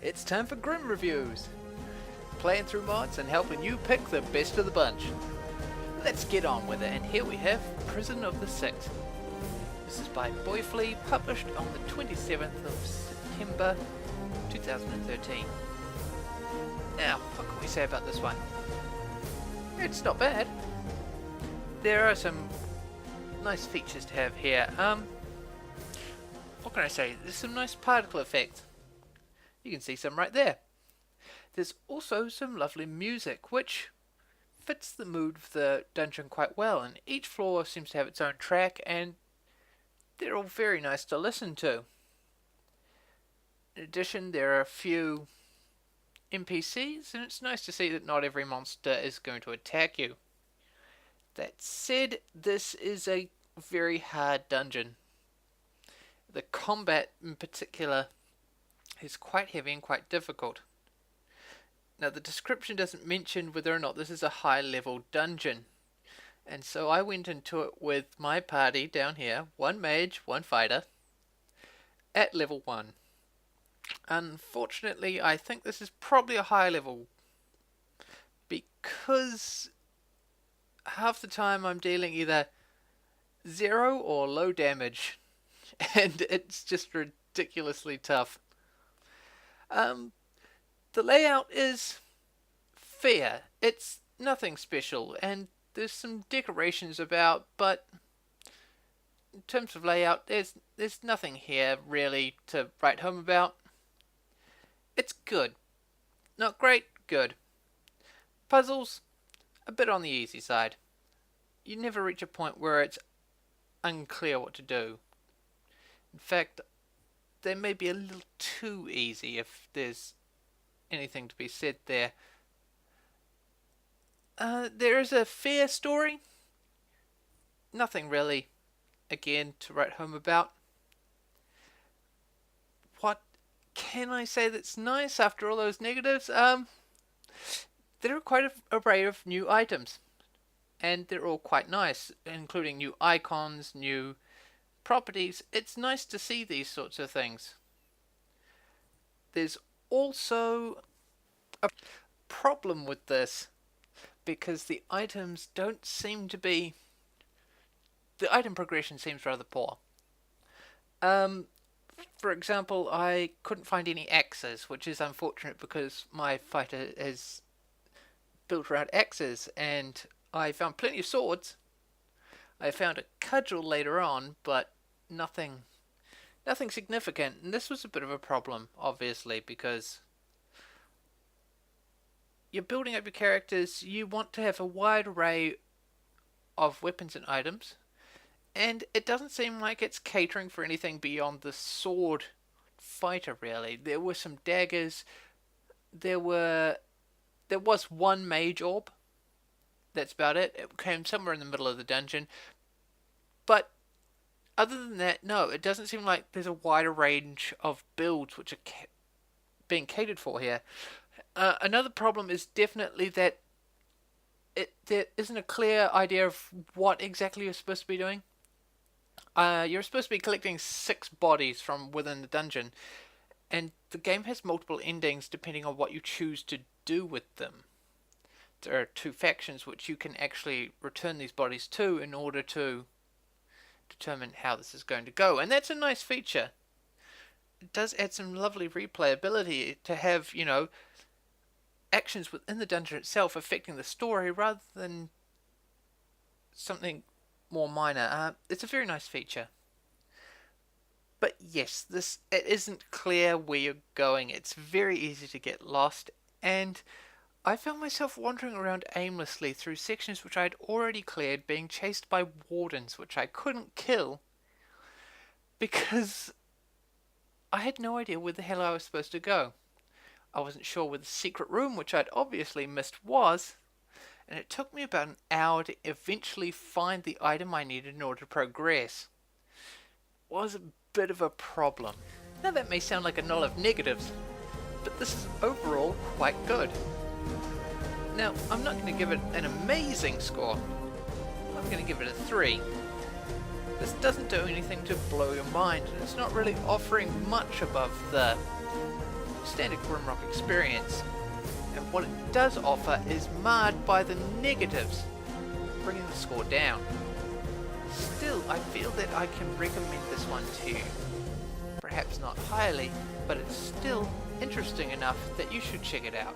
It's time for Grim Reviews. Playing through mods and helping you pick the best of the bunch. Let's get on with it, and here we have Prison of the Six. This is by Boyflea, published on the 27th of September 2013. Now, what can we say about this one? It's not bad. There are some nice features to have here. What can I say? There's some nice particle effects. You can see some right there. There's also some lovely music, which fits the mood of the dungeon quite well, and each floor seems to have its own track, and they're all very nice to listen to. In addition, there are a few NPCs, and it's nice to see that not every monster is going to attack you. That said, this is a very hard dungeon. The combat in particular is quite heavy and quite difficult. Now, the description doesn't mention whether or not this is a high level dungeon, and so I went into it with my party down here, one mage, one fighter, at level 1. Unfortunately, I think this is probably a high level, because half the time I'm dealing either 0 or low damage, and it's just ridiculously tough. The layout is fair. It's nothing special, and there's some decorations about, but in terms of layout, there's nothing here really to write home about. It's good. Not great, good. Puzzles, a bit on the easy side. You never reach a point where it's unclear what to do. In fact, they may be a little too easy, if there's anything to be said there. There is a fair story. Nothing really, again, to write home about. What can I say that's nice after all those negatives? There are quite an array of new items, and they're all quite nice, including new icons, new properties. It's nice to see these sorts of things. There's also a problem with this, because the items don't seem to be... The item progression seems rather poor. For example, I couldn't find any axes, which is unfortunate because my fighter is built around axes, and I found plenty of swords. I found a cudgel later on, but nothing significant, and this was a bit of a problem, obviously, because you're building up your characters, you want to have a wide array of weapons and items, and it doesn't seem like it's catering for anything beyond the sword fighter, really. There were some daggers, there was one mage orb, that's about it. It came somewhere in the middle of the dungeon, but other than that, no, it doesn't seem like there's a wider range of builds which are being catered for here. Another problem is definitely that there isn't a clear idea of what exactly you're supposed to be doing. You're supposed to be collecting 6 bodies from within the dungeon, and the game has multiple endings depending on what you choose to do with them. There are 2 factions which you can actually return these bodies to in order to determine how this is going to go, and that's a nice feature. It does add some lovely replayability to have, actions within the dungeon itself affecting the story rather than something more minor. It's a very nice feature. But yes, it isn't clear where you're going. It's very easy to get lost, and I found myself wandering around aimlessly through sections which I had already cleared, being chased by wardens which I couldn't kill because I had no idea where the hell I was supposed to go. I wasn't sure where the secret room, which I'd obviously missed, was, and it took me about an hour to eventually find the item I needed in order to progress. It was a bit of a problem. Now that may sound like a lot of negatives, but this is overall quite good. Now, I'm not going to give it an amazing score. I'm going to give it a 3. This doesn't do anything to blow your mind, and it's not really offering much above the standard Grimrock experience, and what it does offer is marred by the negatives, bringing the score down. Still, I feel that I can recommend this one to you. Perhaps not highly, but it's still interesting enough that you should check it out.